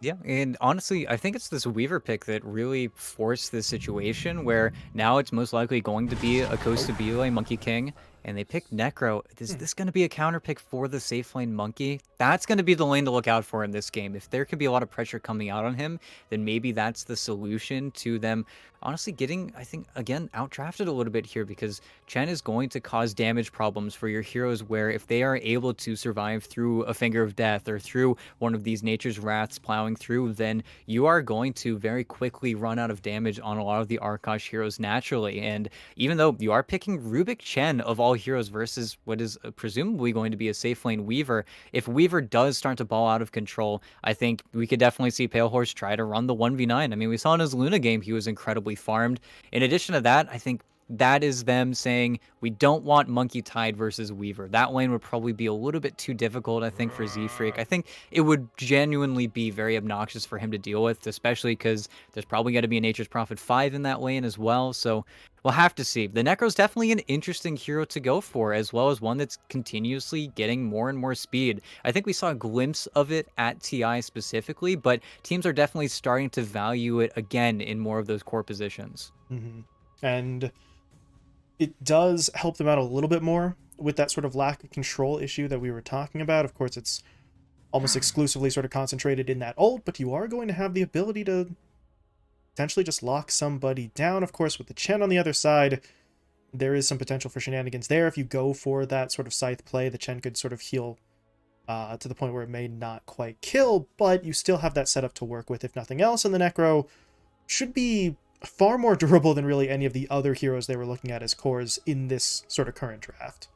Yeah, and honestly, I think it's this Weaver pick that really forced this situation where now it's most likely going to be a Oh, Costa Bile Monkey King, and they picked Necro. Is hmm. this going to be a counter pick for the safe lane Monkey? That's going to be the lane to look out for in this game. If there could be a lot of pressure coming out on him, then maybe that's the solution to them honestly getting, I think, again, outdrafted a little bit here because Chen is going to cause damage problems for your heroes where if they are able to survive through a Finger of Death or through one of these Nature's Wraths plowing through, then you are going to very quickly run out of damage on a lot of the Arkosh heroes naturally. And even though you are picking Rubik Chen of all heroes versus what is presumably going to be a safe lane Weaver, if Weaver does start to ball out of control, I think we could definitely see Pale Horse try to run the 1v9. I mean, we saw in his Luna game, he was incredibly farmed. In addition to that, I think that is them saying we don't want Monkey Tide versus Weaver. That lane would probably be a little bit too difficult, I think, for Z Freak. I think it would genuinely be very obnoxious for him to deal with, especially because there's probably going to be a Nature's Prophet 5 in that lane as well. So we'll have to see. The Necro's definitely an interesting hero to go for, as well as one that's continuously getting more and more speed. I think we saw a glimpse of it at TI specifically, but teams are definitely starting to value it again in more of those core positions. Hmm. And it does help them out a little bit more with that sort of lack of control issue that we were talking about. Of course, it's almost exclusively sort of concentrated in that ult, but you are going to have the ability to potentially just lock somebody down. Of course, with the Chen on the other side, there is some potential for shenanigans there. If you go for that sort of scythe play, the Chen could sort of heal to the point where it may not quite kill, but you still have that setup to work with, if nothing else, and the Necro should be far more durable than really any of the other heroes they were looking at as cores in this sort of current draft.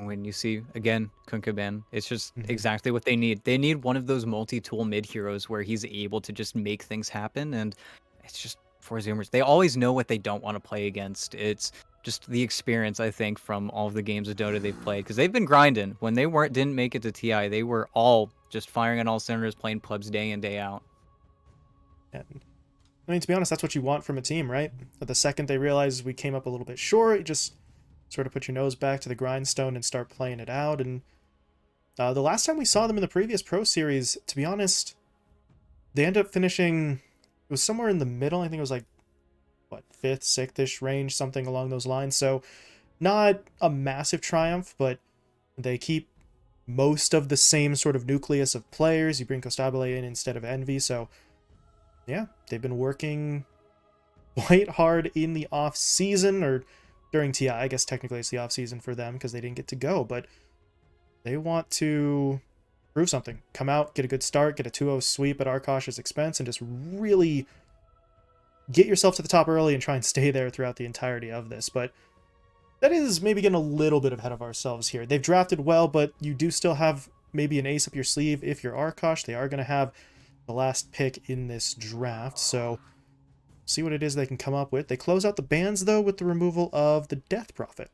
When you see again Kunkaban, it's just Mm-hmm. exactly what they need. They need one of those multi-tool mid heroes where he's able to just make things happen, and it's just for Zoomers. They always know what they don't want to play against. It's just the experience I think from all of the games of Dota they've played because they've been grinding. When they weren't didn't make it to TI, they were all just firing on all cylinders, playing plebs day in day out. And I mean, to be honest, that's what you want from a team, right? But the second they realize we came up a little bit short, you just sort of put your nose back to the grindstone and start playing it out. And the last time we saw them in the previous Pro Series, to be honest, they end up finishing. It was somewhere in the middle. I think it was like what, fifth, sixth ish range, something along those lines. So not a massive triumph, but they keep most of the same sort of nucleus of players. You bring Costabile in instead of Envy, so yeah, they've been working quite hard in the off season or during TI. I guess technically it's the off season for them because they didn't get to go, but they want to prove something. Come out, get a good start, get a 2-0 sweep at Arkosh's expense, and just really get yourself to the top early and try and stay there throughout the entirety of this. But that is maybe getting a little bit ahead of ourselves here. They've drafted well, but you do still have maybe an ace up your sleeve if you're Arkosh. They are going to have the last pick in this draft, so see what it is they can come up with. They close out the bans, though, with the removal of the Death Prophet.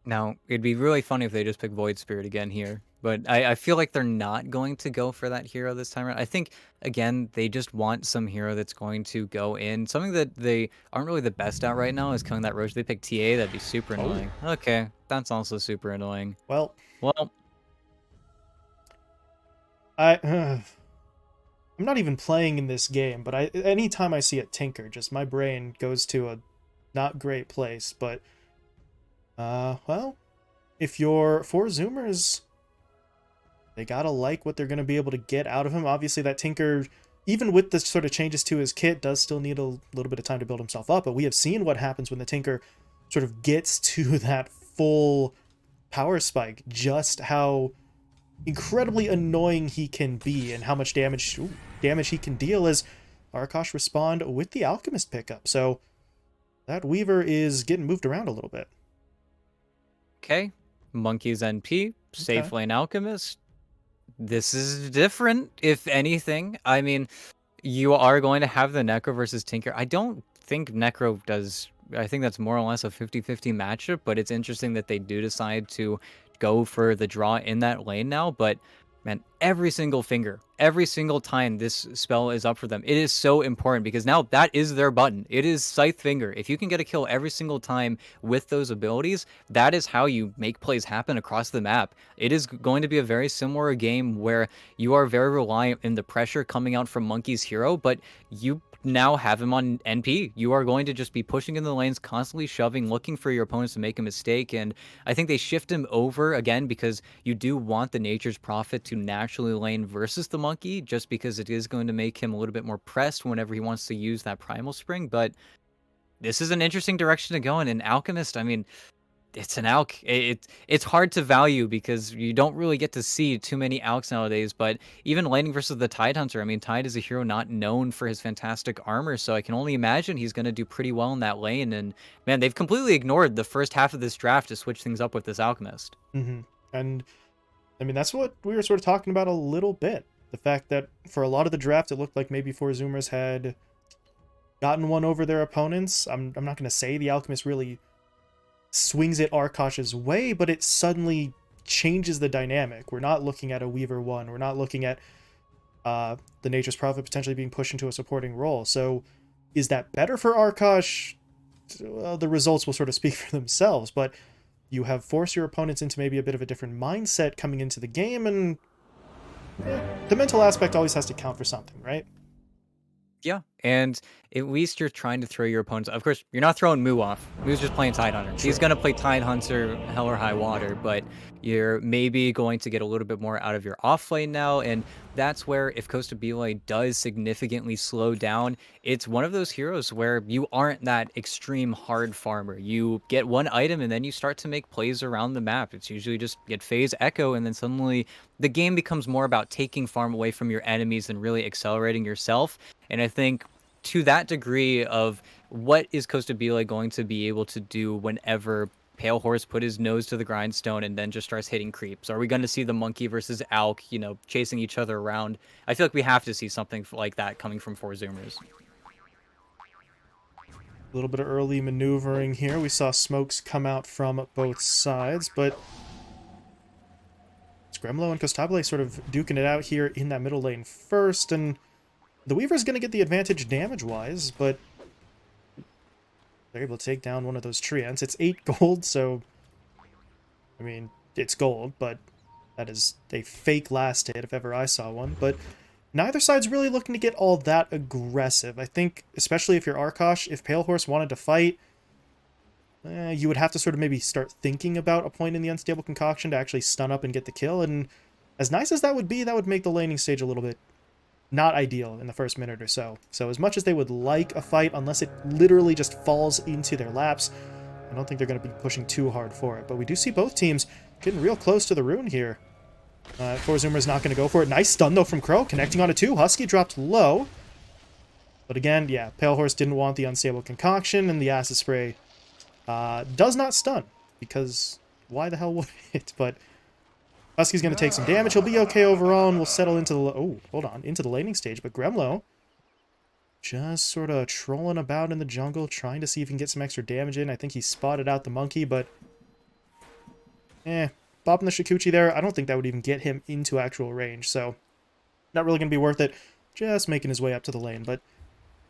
Now, it'd be really funny if they just pick Void Spirit again here, but I feel like they're not going to go for that hero this time around. I think, again, they just want some hero that's going to go in. Something that they aren't really the best at right now is killing that Roche. They pick TA, that'd be super Oh, annoying. Okay, that's also super annoying. well, Well, I I'm not even playing in this game, but anytime I see a Tinker, just my brain goes to a not great place. But well, if you're for Zoomers, they gotta like what they're gonna be able to get out of him. Obviously, that Tinker, even with the sort of changes to his kit, does still need a little bit of time to build himself up. But we have seen what happens when the Tinker sort of gets to that full power spike, just how incredibly annoying he can be and how much damage he can deal as Arkosh respond with the Alchemist pickup. So that Weaver is getting moved around a little bit. okay. Monkeys NP, Okay. Safe Lane Alchemist. This is different, if anything. I mean, you are going to have the Necro versus Tinker. I don't think Necro does. I think that's more or less a 50-50 matchup, but it's interesting that they do decide to go for the draw in that lane now. But man, every single finger every single time this spell is up for them. It is so important because now that is their button. It is Scythe Finger. If you can get a kill every single time with those abilities, that is how you make plays happen across the map. It is going to be a very similar game where you are very reliant in the pressure coming out from Monkey's hero, but you now have him on NP. You are going to just be pushing in the lanes, constantly shoving, looking for your opponents to make a mistake. And I think they shift him over again because you do want the Nature's Prophet to naturally lane versus the Monkey, just because it is going to make him a little bit more pressed whenever he wants to use that Primal Spring. But this is an interesting direction to go in. And Alchemist, I mean, it's an Alk. It's hard to value because you don't really get to see too many Alks nowadays. But even laning versus the Tide Hunter, I mean, Tide is a hero not known for his fantastic armor, so I can only imagine he's going to do pretty well in that lane. And man, they've completely ignored the first half of this draft to switch things up with this Alchemist. And I mean, that's what we were sort of talking about a little bit. The fact that for a lot of the draft, it looked like maybe Four Zoomers had gotten one over their opponents. I'm not going to say the Alchemist really swings it Arkosh's way, but it suddenly changes the dynamic. We're not looking at a Weaver 1. We're not looking at the Nature's Prophet potentially being pushed into a supporting role. So is that better for Arkosh? Well, the results will sort of speak for themselves, but you have forced your opponents into maybe a bit of a different mindset coming into the game, and the mental aspect always has to count for something, right? Yeah, and at least you're trying to throw your opponents. Of course, you're not throwing Moo off. Moo's just playing Tide Hunter. He's going to play Tide Hunter hell or high water, but you're maybe going to get a little bit more out of your off lane now, and that's where if Costa Belay does significantly slow down, it's one of those heroes where you aren't that extreme hard farmer. You get one item and then you start to make plays around the map. It's usually just get phase echo, and then suddenly the game becomes more about taking farm away from your enemies than really accelerating yourself. And I think to that degree of what is Costa Belay going to be able to do whenever Pale Horse put his nose to the grindstone and then just starts hitting creeps? Are we going to see the Monkey versus Alk, chasing each other around? I feel like we have to see something like that coming from Four Zoomers. A little bit of early maneuvering here. We saw smokes come out from both sides, but it's Gremlo and Costabile sort of duking it out here in that middle lane first, and the Weaver's going to get the advantage damage-wise, but they're able to take down one of those treants. It's 8 gold, so, I mean, it's gold, but that is a fake last hit if ever I saw one. But neither side's really looking to get all that aggressive. I think, especially if you're Arkosh, if Pale Horse wanted to fight, you would have to sort of maybe start thinking about a point in the Unstable Concoction to actually stun up and get the kill, and as nice as that would be, that would make the laning stage a little bit not ideal in the first minute or so. So as much as they would like a fight, unless it literally just falls into their laps, I don't think they're going to be pushing too hard for it. But we do see both teams getting real close to the rune here. Four Zoomer's not going to go for it. Nice stun, though, from Crow, connecting onto 2. Husky dropped low. But again, yeah, Pale Horse didn't want the Unstable Concoction, and the Acid Spray does not stun, because why the hell would it? But Husky's going to take some damage. He'll be okay overall, and we'll settle into the into the laning stage. But Gremlo just sort of trolling about in the jungle, trying to see if he can get some extra damage in. I think he spotted out the Monkey, but bopping the Shikuchi there, I don't think that would even get him into actual range. So not really going to be worth it. Just making his way up to the lane. But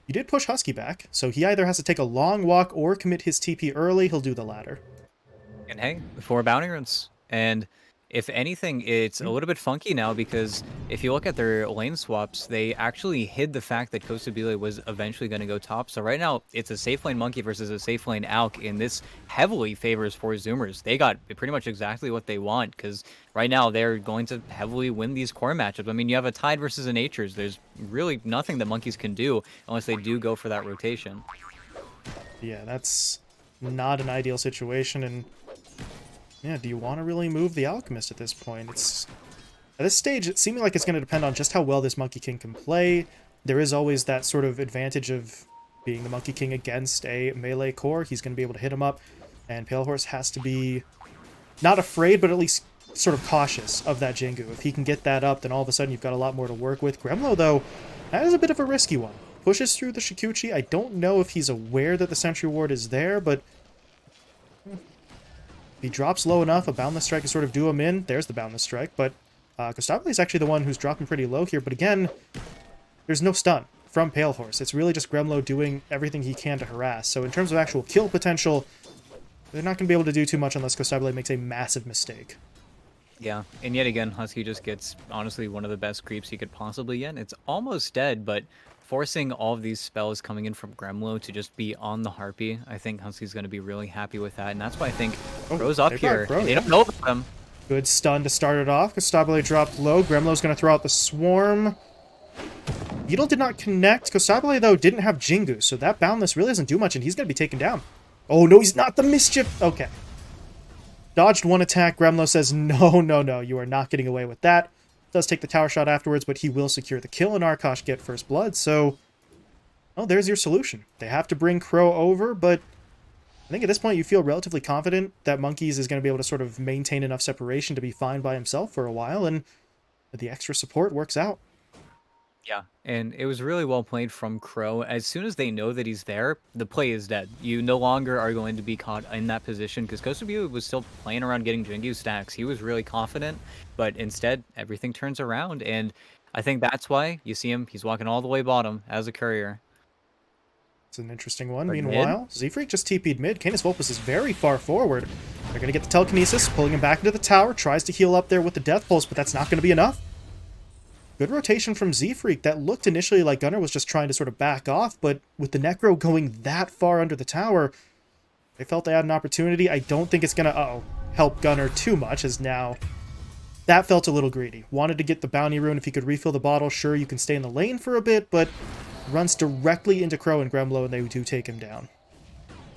he did push Husky back, so he either has to take a long walk or commit his TP early. He'll do the latter. And hey, 4 bounty runes. And if anything, it's a little bit funky now because if you look at their lane swaps, they actually hid the fact that Costa Belay was eventually going to go top. So right now, it's a safe lane Monkey versus a safe lane Alk, and this heavily favors Four Zoomers. They got pretty much exactly what they want because right now they're going to heavily win these core matchups. I mean, you have a Tide versus a Nature's. There's really nothing that Monkeys can do unless they do go for that rotation. Yeah, that's not an ideal situation, and yeah, do you want to really move the Alchemist at this point? It's at this stage, it's seeming like it's going to depend on just how well this Monkey King can play. There is always that sort of advantage of being the Monkey King against a melee core. He's going to be able to hit him up, and Pale Horse has to be not afraid, but at least sort of cautious of that Jingu. If he can get that up, then all of a sudden you've got a lot more to work with. Gremlo, though, that is a bit of a risky one. Pushes through the Shikuchi. I don't know if he's aware that the Sentry Ward is there, but if he drops low enough, a Boundless Strike can sort of do him in. There's the Boundless Strike, but Costabile is actually the one who's dropping pretty low here, but again, there's no stun from Pale Horse. It's really just Gremlo doing everything he can to harass. So in terms of actual kill potential, they're not going to be able to do too much unless Costabile makes a massive mistake. Yeah, and yet again, Husky just gets, honestly, one of the best creeps he could possibly get. It's almost dead, but forcing all of these spells coming in from Gremlo to just be on the Harpy, I think Husky's going to be really happy with that, and that's why I think Oh, Crow's up they brought here, Crow, and they yeah. don't know about them. Good stun to start it off. Costabile dropped low. Gremlo's going to throw out the Swarm. Beetle did not connect. Costabile, though, didn't have Jingu, so that Boundless really doesn't do much, and he's going to be taken down. Oh, no, he's not. The Mischief. Okay. Dodged one attack. Gremlo says, no, no, no, you are not getting away with that. Does take the tower shot afterwards, but he will secure the kill, and Arkosh get first blood, so... Oh, there's your solution. They have to bring Crow over, but I think at this point you feel relatively confident that Monkeys is going to be able to sort of maintain enough separation to be fine by himself for a while, and the extra support works out. Yeah, and it was really well played from Crow. As soon as they know that he's there, the play is dead. You no longer are going to be caught in that position because Kosubu was still playing around getting Jingu stacks. He was really confident, but instead, everything turns around, and I think that's why you see him. He's walking all the way bottom as a courier. It's an interesting one. But mid? Meanwhile, Zfreak just TP'd mid. Canis Vulpus is very far forward. They're going to get the telekinesis, pulling him back into the tower, tries to heal up there with the Death Pulse, but that's not going to be enough. Good rotation from Zfreak. That looked initially like Gunnar was just trying to sort of back off, but with the Necro going that far under the tower, they felt they had an opportunity. I don't think it's going to, help Gunnar too much, as now that felt a little greedy. Wanted to get the bounty rune. If he could refill the bottle, sure, you can stay in the lane for a bit, but runs directly into Crow and Gremlo, and they do take him down.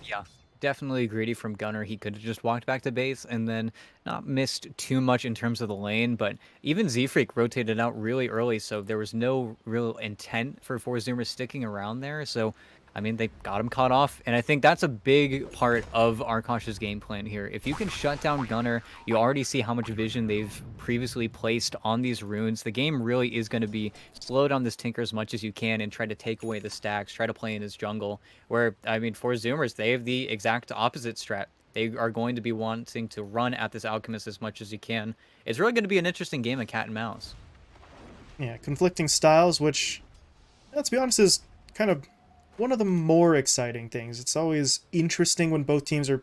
Yeah, definitely greedy from Gunner. He could have just walked back to base and then not missed too much in terms of the lane, but even Z-Freak rotated out really early, so there was no real intent for Zoomer sticking around there, so I mean, they got him caught off, and I think that's a big part of Arkosh's game plan here. If you can shut down Gunner, you already see how much vision they've previously placed on these runes. The game really is going to be slow down this Tinker as much as you can and try to take away the stacks, try to play in his jungle, where, I mean, for Zoomers, they have the exact opposite strat. They are going to be wanting to run at this Alchemist as much as you can. It's really going to be an interesting game of cat and mouse. Yeah, conflicting styles, which, let's be honest, is kind of one of the more exciting things. It's always interesting when both teams are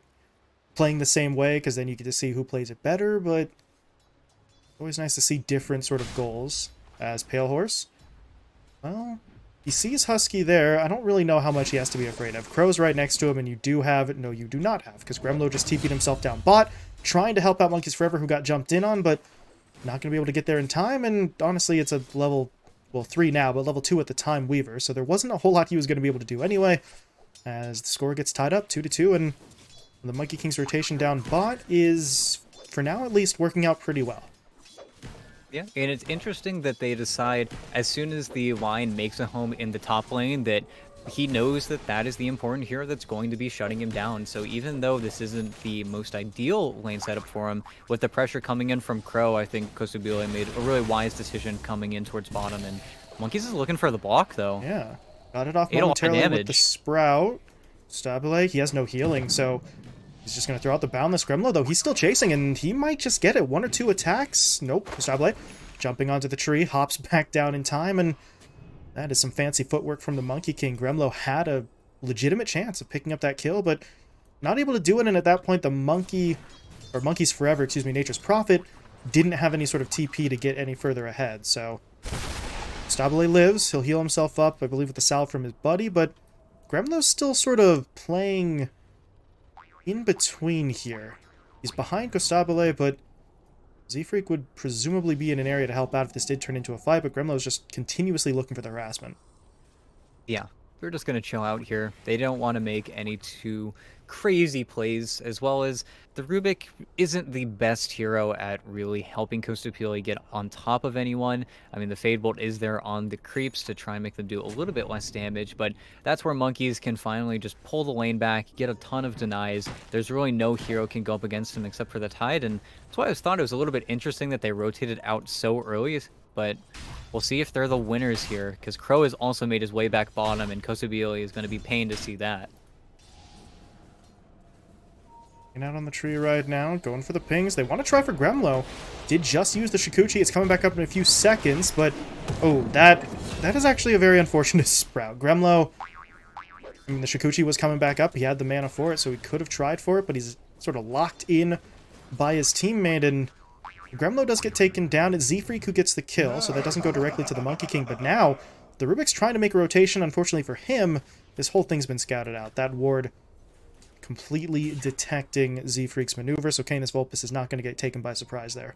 playing the same way, because then you get to see who plays it better, but always nice to see different sort of goals. As Pale Horse, well, he sees Husky there. I don't really know how much he has to be afraid of. Crow's right next to him, and you do have... No, you do not have, because Gremlo just TP'd himself down bot, trying to help out Monkeys Forever, who got jumped in on, but not going to be able to get there in time, and honestly, it's a level... Well, 3 now, but level 2 at the time Weaver, so there wasn't a whole lot he was going to be able to do anyway, as the score gets tied up 2-2, and the Monkey King's rotation down bot is, for now at least, working out pretty well. Yeah, and it's interesting that they decide as soon as the line makes a home in the top lane that he knows that that is the important hero that's going to be shutting him down. So even though this isn't the most ideal lane setup for him, with the pressure coming in from Crow, I think Kosubile made a really wise decision coming in towards bottom. And Monkeys is looking for the block, though. Yeah, got it off 8 a lot of momentarily with the damage. Sprout. Stabile, he has no healing, so he's just going to throw out the Boundless Gremlo, though he's still chasing, and he might just get it. 1 or 2 attacks. Nope, Stabile jumping onto the tree, hops back down in time, and that is some fancy footwork from the Monkey King. Gremlo had a legitimate chance of picking up that kill, but not able to do it, and at that point the Monkeys Forever, excuse me, Nature's Prophet, didn't have any sort of TP to get any further ahead, so Stabile lives. He'll heal himself up, I believe, with the salve from his buddy, but Gremlo's still sort of playing in between here. He's behind Costabile, but Z-Freak would presumably be in an area to help out if this did turn into a fight, but Gremlo's just continuously looking for the harassment. Yeah, they're just going to chill out here. They don't want to make any too crazy plays, as well as the Rubik isn't the best hero at really helping Kostopili get on top of anyone. I mean, the Fade Bolt is there on the creeps to try and make them do a little bit less damage, but that's where Monkeys can finally just pull the lane back, get a ton of denies. There's really no hero can go up against him except for the Tide, and that's why I thought it was a little bit interesting that they rotated out so early, but we'll see if they're the winners here, because Crow has also made his way back bottom, and Kosubili is going to be pained to see that. And out on the tree right now, going for the pings. They want to try for Gremlo. Did just use the Shikuchi. It's coming back up in a few seconds, but oh, that is actually a very unfortunate sprout. Gremlo, I mean, the Shikuchi was coming back up. He had the mana for it, so he could have tried for it, but he's sort of locked in by his teammate, and Gremlo does get taken down. It's Z-Freak who gets the kill, so that doesn't go directly to the Monkey King, but now the Rubik's trying to make a rotation. Unfortunately for him, this whole thing's been scouted out. That ward completely detecting Z-Freak's maneuver, so Canis Vulpes is not going to get taken by surprise there.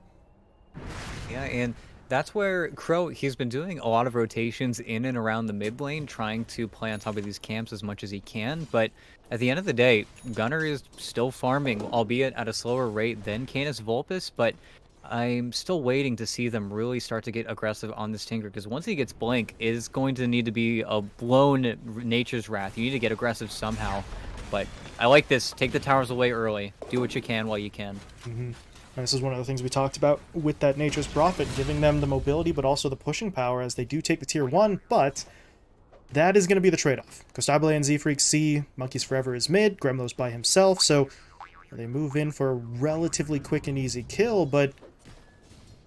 Yeah, and that's where Crow, he's been doing a lot of rotations in and around the mid lane, trying to play on top of these camps as much as he can, but at the end of the day, Gunnar is still farming, albeit at a slower rate than Canis Vulpes, but I'm still waiting to see them really start to get aggressive on this Tinker, because once he gets Blink, it is going to need to be a blown Nature's Wrath. You need to get aggressive somehow, but I like this. Take the towers away early. Do what you can while you can. And this is one of the things we talked about with that Nature's Prophet, giving them the mobility but also the pushing power as they do take the tier 1, but that is going to be the trade-off. Costabile and Z-Freak see Monkeys Forever is mid, Gremlo's by himself, so they move in for a relatively quick and easy kill, but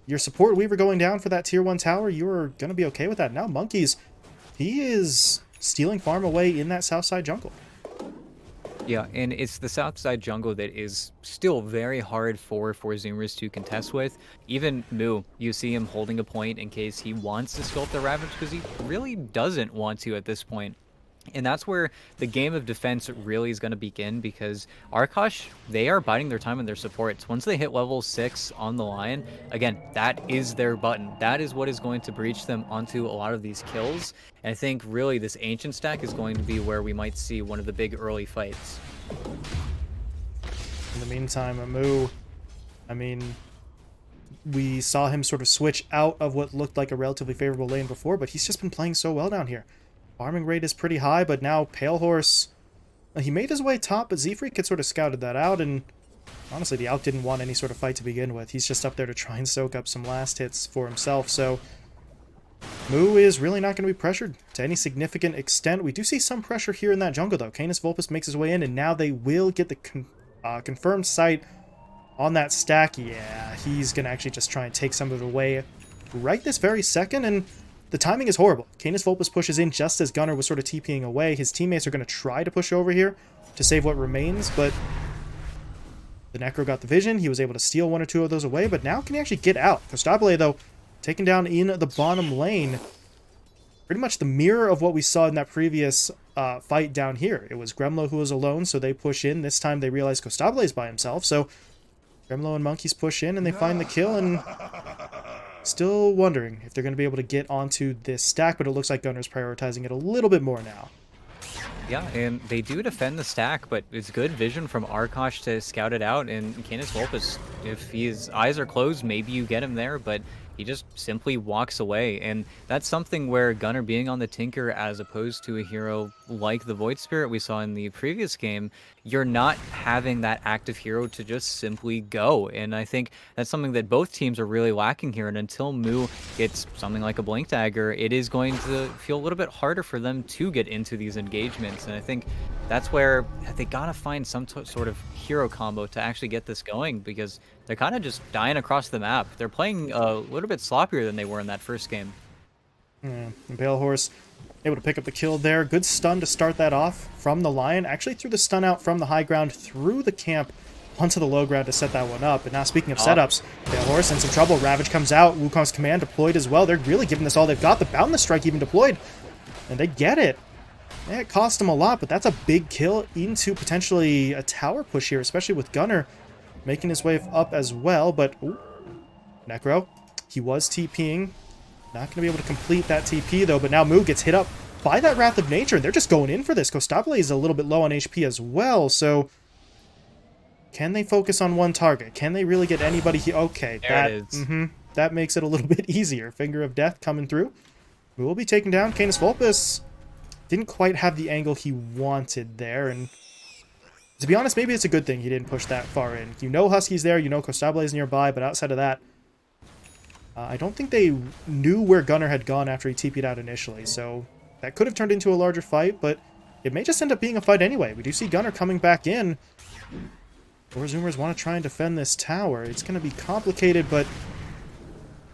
your support Weaver going down for that tier 1 tower, you're going to be okay with that. Now Monkeys, he is stealing farm away in that south side jungle. Yeah, and it's the south side jungle that is still very hard for Zoomers to contest with. Even Moo, you see him holding a point in case he wants to sculpt the Ravage, because he really doesn't want to at this point. And that's where the game of defense really is going to begin, because Arkosh, they are biding their time in their supports. Once they hit level 6 on the line, again, that is their button. That is what is going to breach them onto a lot of these kills. And I think really this Ancient stack is going to be where we might see one of the big early fights. In the meantime, Amu, I mean, we saw him sort of switch out of what looked like a relatively favorable lane before, but he's just been playing so well down here. Farming rate is pretty high, but now Pale Horse, he made his way top, but Z-Freak had sort of scouted that out, and honestly, the Alk didn't want any sort of fight to begin with. He's just up there to try and soak up some last hits for himself, so Moo is really not going to be pressured to any significant extent. We do see some pressure here in that jungle, though. Canis Vulpes makes his way in, and now they will get the confirmed sight on that stack. Yeah, he's going to actually just try and take some of it away right this very second, and the timing is horrible. Canis Vulpes pushes in just as Gunnar was sort of TPing away. His teammates are going to try to push over here to save what remains, but the Necro got the vision. He was able to steal one or two of those away, but now can he actually get out? Costabile, though, taken down in the bottom lane. Pretty much the mirror of what we saw in that previous fight down here. It was Gremlo who was alone, so they push in. This time they realize Costabile is by himself, so Gremlo and Monkeys push in, and they find the kill, and still wondering if they're going to be able to get onto this stack, but it looks like Gunnar's prioritizing it a little bit more now. Yeah, and they do defend the stack, but it's good vision from Arkosh to scout it out, and Canis Vulpes, if his eyes are closed, maybe you get him there, but he just simply walks away, and that's something where Gunnar being on the Tinker as opposed to a hero like the Void Spirit we saw in the previous game, you're not having that active hero to just simply go, and I think that's something that both teams are really lacking here, and until Moo gets something like a Blink Dagger, it is going to feel a little bit harder for them to get into these engagements, and I think that's where they gotta find some sort of hero combo to actually get this going, because they're kind of just dying across the map. They're playing a little bit sloppier than they were in that first game. Yeah, and Pale Horse able to pick up the kill there. Good stun to start that off from the Lion. Actually threw the stun out from the high ground through the camp onto the low ground to set that one up. And now speaking of setups, Pale Horse in some trouble. Ravage comes out. Wukong's command deployed as well. They're really giving this all they've got. The Boundless Strike even deployed. And they get it. Yeah, it cost them a lot, but that's a big kill into potentially a tower push here, especially with Gunnar making his way up as well. But ooh, Necro, he was TPing. Not going to be able to complete that TP, though, but now Moo gets hit up by that Wrath of Nature, and they're just going in for this. Costabile is a little bit low on HP as well, so can they focus on one target? Can they really get anybody here? Okay, that makes it a little bit easier. Finger of Death coming through. Moo will be taken down. Canis Vulpes didn't quite have the angle he wanted there, and to be honest, maybe it's a good thing he didn't push that far in. You know Husky's there, you know Costabile is nearby, but outside of that, I don't think they knew where Gunnar had gone after he TP'd out initially, so that could have turned into a larger fight, but it may just end up being a fight anyway. We do see Gunnar coming back in. Zoomers want to try and defend this tower. It's going to be complicated, but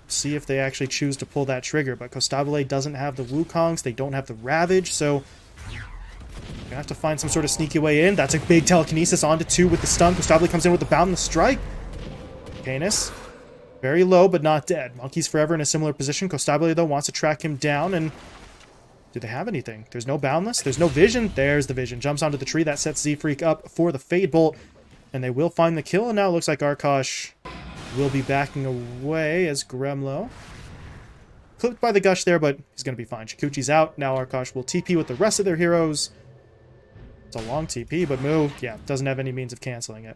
see if they actually choose to pull that trigger. But Costabile doesn't have the Wukongs. They don't have the Ravage, so gonna have to find some sort of sneaky way in. That's a big telekinesis onto 2 with the stun. Costabile comes in with the boundless strike. Canis, very low, but not dead. Monkey's forever in a similar position. Costabile, though, wants to track him down, and do they have anything? There's no boundless. There's no vision. There's the vision. Jumps onto the tree. That sets Z-Freak up for the Fade Bolt, and they will find the kill, and now it looks like Arkosh will be backing away as Gremlo. Clipped by the Gush there, but he's going to be fine. Shikuchi's out. Now Arkosh will TP with the rest of their heroes. It's a long TP, but Moo, yeah, doesn't have any means of canceling it.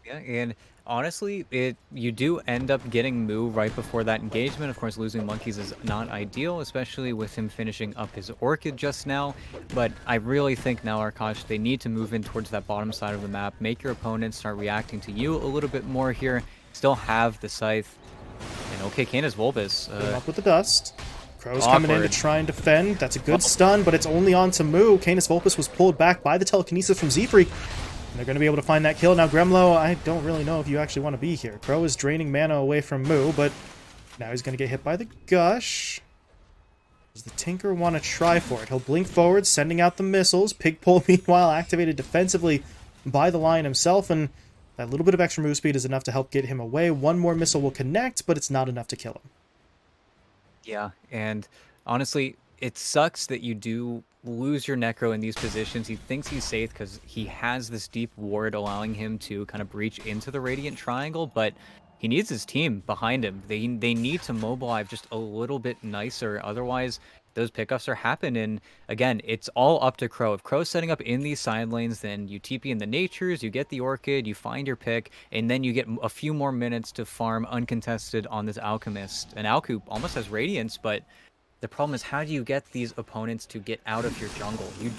Yeah, and honestly, you do end up getting Moo right before that engagement. Of course, losing monkeys is not ideal, especially with him finishing up his Orchid just now. But I really think now, Arkosh, they need to move in towards that bottom side of the map, make your opponents start reacting to you a little bit more here, still have the Scythe. And okay, Canis Volbus. Up with the dust. Crow's coming in to try and defend. That's a good stun, but it's only on to Moo. Canis Volbus was pulled back by the telekinesis from Z-Freak. And they're going to be able to find that kill. Now, Gremlo, I don't really know if you actually want to be here. Crow is draining mana away from Moo, but now he's going to get hit by the Gush. Does the Tinker want to try for it? He'll blink forward, sending out the missiles. Pigpole, meanwhile, activated defensively by the Lion himself, and that little bit of extra move speed is enough to help get him away. One more missile will connect, but it's not enough to kill him. Yeah, and honestly, it sucks that you do lose your Necro in these positions. He thinks he's safe because he has this deep ward allowing him to kind of breach into the Radiant Triangle, but he needs his team behind him. They need to mobilize just a little bit nicer, otherwise those pickups are happening. Again, it's all up to Crow. If Crow's setting up in these side lanes, then you TP in the Natures, you get the Orchid, you find your pick, and then you get a few more minutes to farm uncontested on this Alchemist. And Alku almost has Radiance, but the problem is, how do you get these opponents to get out of your jungle? You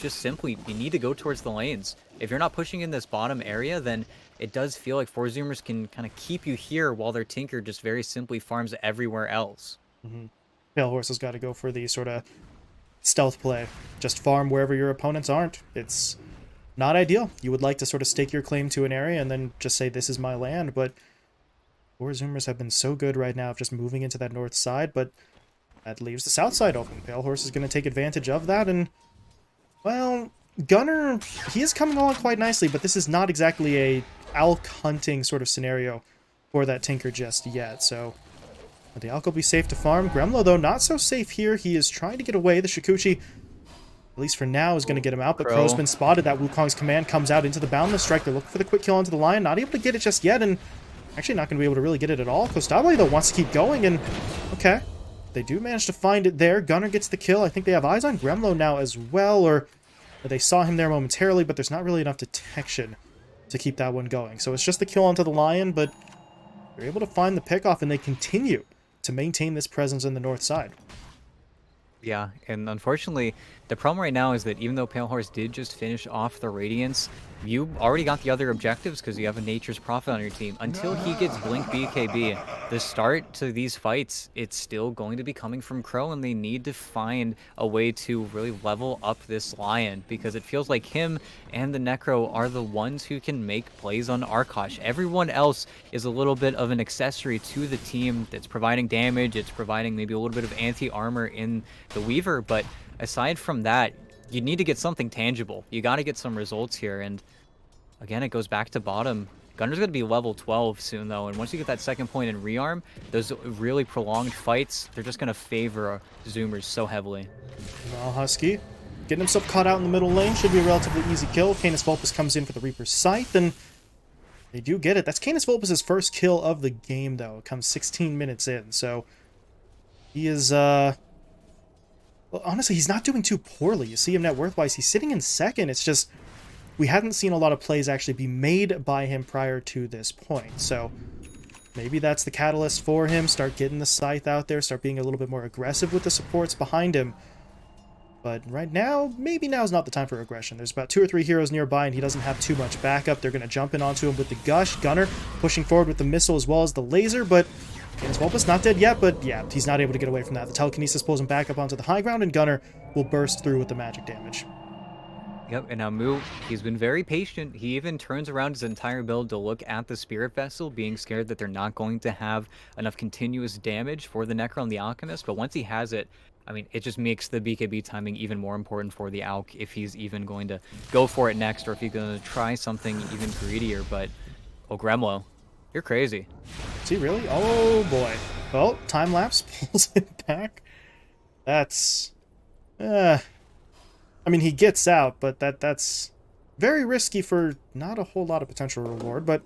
need to go towards the lanes. If you're not pushing in this bottom area, then it does feel like Zoomers can kind of keep you here while their Tinker just very simply farms everywhere else. Pale Horse has got to go for the sort of stealth play. Just farm wherever your opponents aren't. It's not ideal. You would like to sort of stake your claim to an area and then just say, this is my land, but Zoomers have been so good right now of just moving into that north side, but that leaves the south side open. Pale Horse is going to take advantage of that, and, well, Gunner, he is coming along quite nicely, but this is not exactly a elk hunting sort of scenario for that Tinker just yet, so will the Alk will be safe to farm. Gremlo, though, not so safe here. He is trying to get away. The Shikuchi, at least for now, is going to get him out, but Crow's been spotted. That Wukong's command comes out into the Boundless Strike. They're looking for the quick kill onto the Lion. Not able to get it just yet, and actually not going to be able to really get it at all. Costabile, though, wants to keep going, and okay. They do manage to find it there. Gunner gets the kill. I think they have eyes on Gremlo now as well, or they saw him there momentarily, but there's not really enough detection to keep that one going. So it's just the kill onto the Lion, but they're able to find the pickoff, and they continue to maintain this presence on the north side. Yeah, and unfortunately, the problem right now is that even though Pale Horse did just finish off the Radiance, you already got the other objectives because you have a Nature's Prophet on your team. Until he gets Blink BKB, the start to these fights, it's still going to be coming from Crow, and they need to find a way to really level up this Lion, because it feels like him and the Necro are the ones who can make plays on Arkosh. Everyone else is a little bit of an accessory to the team that's providing damage, it's providing maybe a little bit of anti-armor in the Weaver, but aside from that, you need to get something tangible. You got to get some results here, and again, it goes back to bottom. Gunner's going to be level 12 soon, though, and once you get that second point in rearm, those really prolonged fights, they're just going to favor Zoomers so heavily. Well, Husky, getting himself caught out in the middle lane should be a relatively easy kill. Canis Vulpus comes in for the Reaper's Scythe, and they do get it. That's Canis Vulpus' first kill of the game, though. It comes 16 minutes in, so he is, well, honestly, he's not doing too poorly. You see him net worth-wise, he's sitting in second. It's just, we hadn't seen a lot of plays actually be made by him prior to this point. So maybe that's the catalyst for him. Start getting the Scythe out there, start being a little bit more aggressive with the supports behind him. But right now, maybe now's not the time for aggression. There's about 2 or 3 heroes nearby, and he doesn't have too much backup. They're going to jump in onto him with the Gush. Gunner pushing forward with the missile as well as the laser, but Canis Vulpus not dead yet, but yeah, he's not able to get away from that. The telekinesis pulls him back up onto the high ground, and Gunner will burst through with the magic damage. Yep, and now Mu, he's been very patient. He even turns around his entire build to look at the Spirit Vessel, being scared that they're not going to have enough continuous damage for the Necro and the Alchemist. But once he has it, I mean, it just makes the BKB timing even more important for the Alch if he's even going to go for it next or if he's going to try something even greedier. But, oh, Gremlo, you're crazy. Is he really? Oh, boy. Well, time lapse pulls it back. That's... I mean, he gets out, but that's very risky for not a whole lot of potential reward, but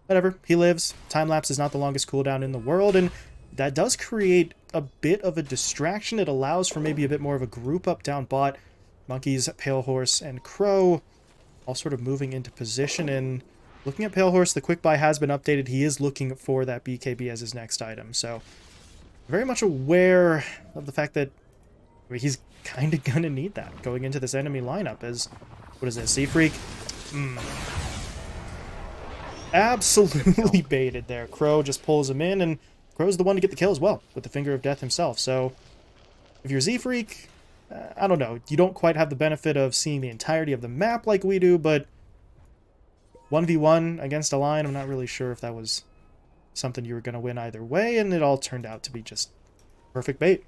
whatever. He lives. Time-lapse is not the longest cooldown in the world, and that does create a bit of a distraction. It allows for maybe a bit more of a group up down bot. Monkeys, Pale Horse, and Crow all sort of moving into position, and looking at Pale Horse, the quick buy has been updated. He is looking for that BKB as his next item, so very much aware of the fact that he's kind of gonna need that going into this enemy lineup. As what is this, Sea Freak? Absolutely baited there. Crow just pulls him in, and Crow's the one to get the kill as well with the Finger of Death himself. So if you're Z Freak, I don't know, you don't quite have the benefit of seeing the entirety of the map like we do, but 1v1 against a line, I'm not really sure if that was something you were going to win either way, and it all turned out to be just perfect bait.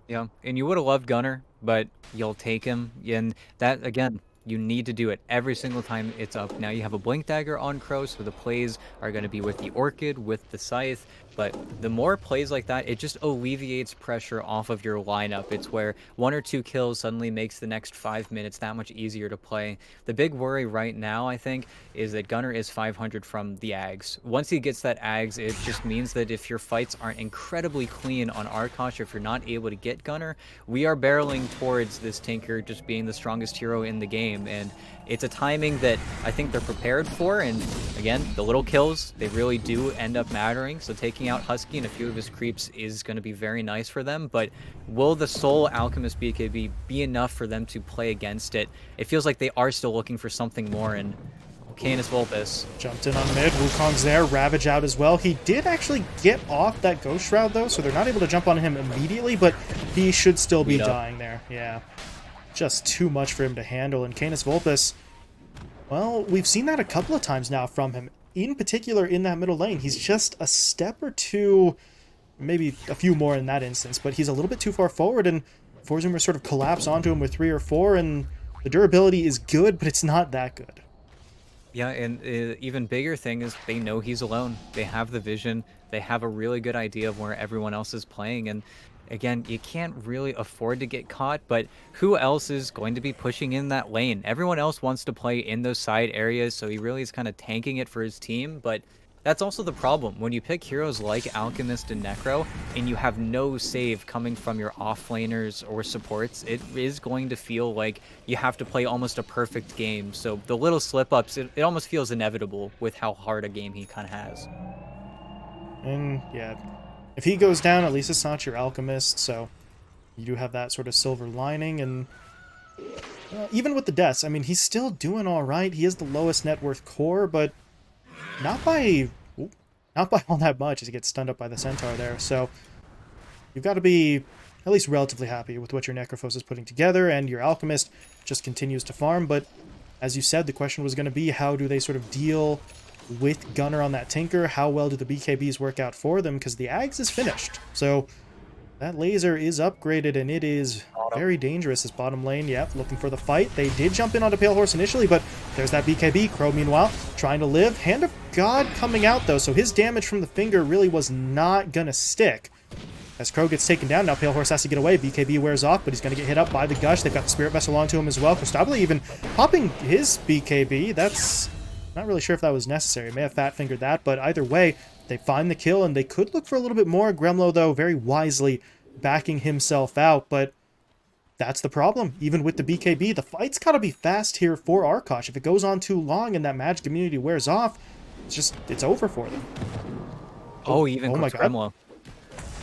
Yeah, and you would have loved Gunner, but you'll take him. And that, again, you need to do it every single time it's up. Now you have a Blink Dagger on Crow, so the plays are going to be with the Orchid, with the Scythe. But the more plays like that, it just alleviates pressure off of your lineup. It's where 1 or 2 kills suddenly makes the next 5 minutes that much easier to play. The big worry right now, I think, is that Gunner is 500 from the Ags. Once he gets that Ags, it just means that if your fights aren't incredibly clean on Arkosh, or if you're not able to get Gunner, we are barreling towards this Tinker just being the strongest hero in the game. And it's a timing that I think they're prepared for, and again, the little kills, they really do end up mattering, so taking out Husky and a few of his creeps is going to be very nice for them, but will the sole Alchemist BKB be enough for them to play against it? It feels like they are still looking for something more, and Canis Vulpes jumped in on mid. Wukong's there. Ravage out as well. He did actually get off that Ghost Shroud, though, so they're not able to jump on him immediately, but he should still be dying there. Yeah. Just too much for him to handle. And Canis Vulpes, well, we've seen that a couple of times now from him. In particular, in that middle lane, he's just a step or two, maybe a few more in that instance, but he's a little bit too far forward, and Forzoomer sort of collapse onto him with 3 or 4, and the durability is good, but it's not that good. Yeah, and even bigger thing is they know he's alone. They have the vision. They have a really good idea of where everyone else is playing, and again, you can't really afford to get caught, but who else is going to be pushing in that lane? Everyone else wants to play in those side areas, so he really is kind of tanking it for his team, but that's also the problem. When you pick heroes like Alchemist and Necro, and you have no save coming from your offlaners or supports, it is going to feel like you have to play almost a perfect game. So the little slip-ups, it almost feels inevitable with how hard a game he kind of has. And, yeah, if he goes down, at least it's not your Alchemist, so you do have that sort of silver lining, and even with the deaths, I mean, he's still doing all right. He is the lowest net worth core, but not by all that much as he gets stunned up by the Centaur there. So you've got to be at least relatively happy with what your Necrophos is putting together, and your Alchemist just continues to farm. But as you said, the question was going to be, how do they sort of deal with Gunner on that Tinker? How well do the BKBs work out for them? Because the Ags is finished. So that laser is upgraded, and it is very dangerous. This bottom lane, yep, looking for the fight. They did jump in onto Pale Horse initially, but there's that BKB. Crow, meanwhile, trying to live. Hand of God coming out, though, so his damage from the finger really was not going to stick. As Crow gets taken down, now Pale Horse has to get away. BKB wears off, but he's going to get hit up by the Gush. They've got the Spirit Vessel onto him as well. Costabile even popping his BKB. That's not really sure if that was necessary. May have fat-fingered that, but either way, they find the kill, and they could look for a little bit more. Gremlo, though, very wisely backing himself out, but that's the problem. Even with the BKB, the fight's got to be fast here for Arkosh. If it goes on too long and that magic immunity wears off, it's over for them. Oh, even my God. Gremlo.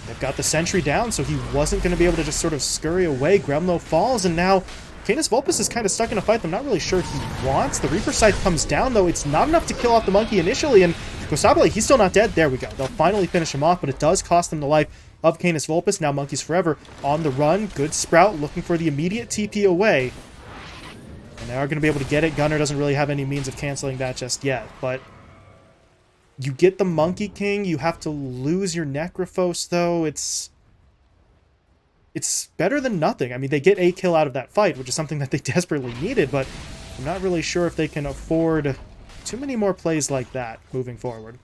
They've got the sentry down, so he wasn't going to be able to just sort of scurry away. Gremlo falls, and now Canis Vulpes is kind of stuck in a fight I'm not really sure he wants. The Reaper Scythe comes down, though. It's not enough to kill off the monkey initially, and Costabile, he's still not dead. There we go. They'll finally finish him off, but it does cost them the life of Canis Vulpes. Now Monkeys Forever on the run. Good Sprout looking for the immediate TP away. And they are going to be able to get it. Gunnar doesn't really have any means of canceling that just yet, but you get the Monkey King. You have to lose your Necrophos, though. It's better than nothing. I mean, they get a kill out of that fight, which is something that they desperately needed, but I'm not really sure if they can afford too many more plays like that moving forward.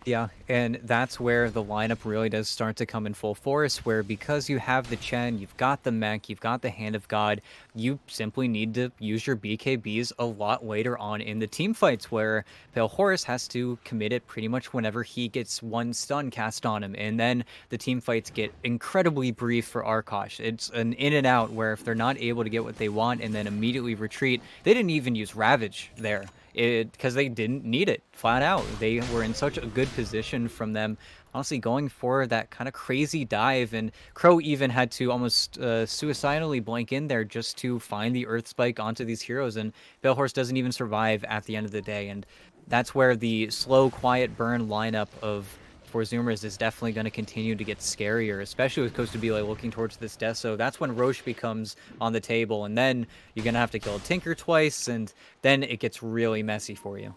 Yeah, and that's where the lineup really does start to come in full force, where because you have the Chen, you've got the mech, you've got the Hand of God, you simply need to use your BKBs a lot later on in the team fights, where Pale Horus has to commit it pretty much whenever he gets one stun cast on him, and then the team fights get incredibly brief for Arkosh. It's an in and out where if they're not able to get what they want and then immediately retreat, they didn't even use Ravage there because they didn't need it flat out. They were in such a good position from them, honestly, going for that kind of crazy dive, and Crow even had to almost suicidally blank in there just to find the Earth Spike onto these heroes, and Balehorse doesn't even survive at the end of the day, and that's where the slow, quiet burn lineup of for Zoomers is definitely going to continue to get scarier, especially with Costa Bile looking towards this death. So that's when Roche becomes on the table, and then you're going to have to kill a Tinker twice, and then it gets really messy for you.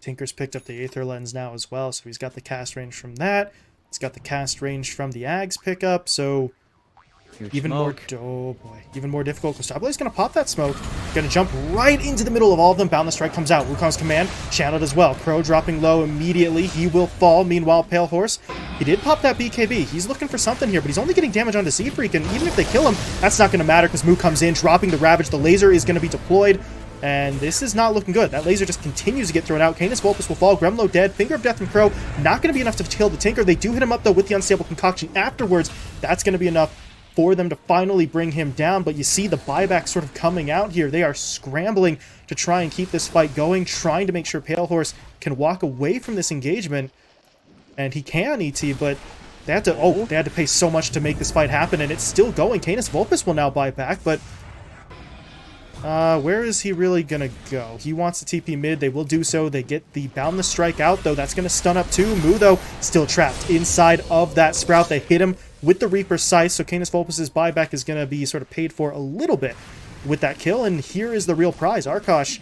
Tinker's picked up the Aether Lens now as well, so he's got the cast range from that. He's got the cast range from the Ag's pickup, so Huge even smoke. more, oh boy, even more difficult. Kostable's going to pop that smoke. Going to jump right into the middle of all of them. Boundless Strike comes out. Wukong's command channeled as well. Crow dropping low immediately. He will fall. Meanwhile, Pale Horse, he did pop that BKB. He's looking for something here, but he's only getting damage onto Seafreak, and even if they kill him, that's not going to matter because Moo comes in, dropping the Ravage. The laser is going to be deployed, and this is not looking good. That laser just continues to get thrown out. Canis Vulpus will fall. Gremlo dead. Finger of Death from Crow. Not going to be enough to kill the Tinker. They do hit him up, though, with the Unstable Concoction afterwards. That's going to be enough for them to finally bring him down, but you see the buyback sort of coming out here. They are scrambling to try and keep this fight going, trying to make sure Pale Horse can walk away from this engagement, and he can, ET, but they had to pay so much to make this fight happen, and it's still going. Canis Vulpus will now buy back, but where is he really gonna go? He wants to TP mid. They will do so. They get the Boundless Strike out, though. That's gonna stun up too. Moo, though, still trapped inside of that Sprout. They hit him with the Reaper's Scythe, so Canis Vulpus' buyback is gonna be sort of paid for a little bit with that kill, and here is the real prize. Arkosh,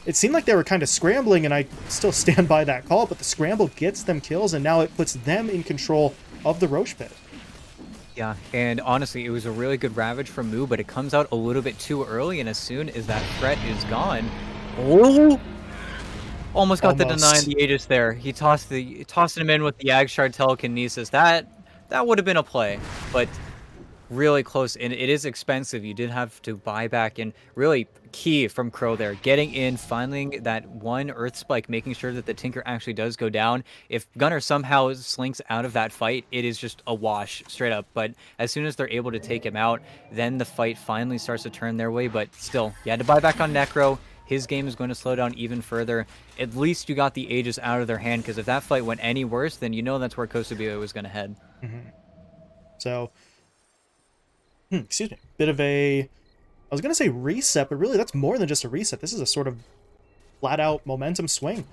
it seemed like they were kind of scrambling, and I still stand by that call, but the scramble gets them kills, and now it puts them in control of the Roche pit. Yeah, and honestly, it was a really good Ravage from Moo, but it comes out a little bit too early, and as soon as that threat is gone, oh, almost got the deny in the Aegis there. He tossed him in with the Agshard telekinesis. That would have been a play, but really close, and it is expensive. You did have to buy back, and really key from Crow there, getting in, finding that one Earth Spike, making sure that the Tinker actually does go down. If Gunnar somehow slinks out of that fight, it is just a wash straight up, but as soon as they're able to take him out, then the fight finally starts to turn their way, but still, you had to buy back on Necro. His game is going to slow down even further. At least you got the Aegis out of their hand, because if that fight went any worse, then you know that's where Kostabio was going to head. So, excuse me, bit of a, I was going to say reset, but really that's more than just a reset. This is a sort of flat-out momentum swing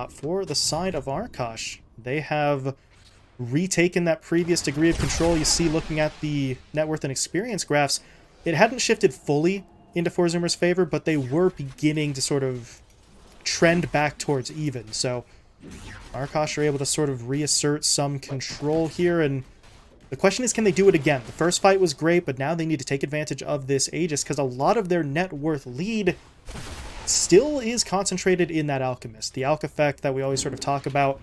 for the side of Arkosh. They have retaken that previous degree of control. You see, looking at the net worth and experience graphs, it hadn't shifted fully into 4Zoomer's favor, but they were beginning to sort of trend back towards even. So Arkosh are able to sort of reassert some control here, and the question is, can they do it again? The first fight was great, but now they need to take advantage of this Aegis, because a lot of their net worth lead still is concentrated in that Alchemist. The Alch effect that we always sort of talk about.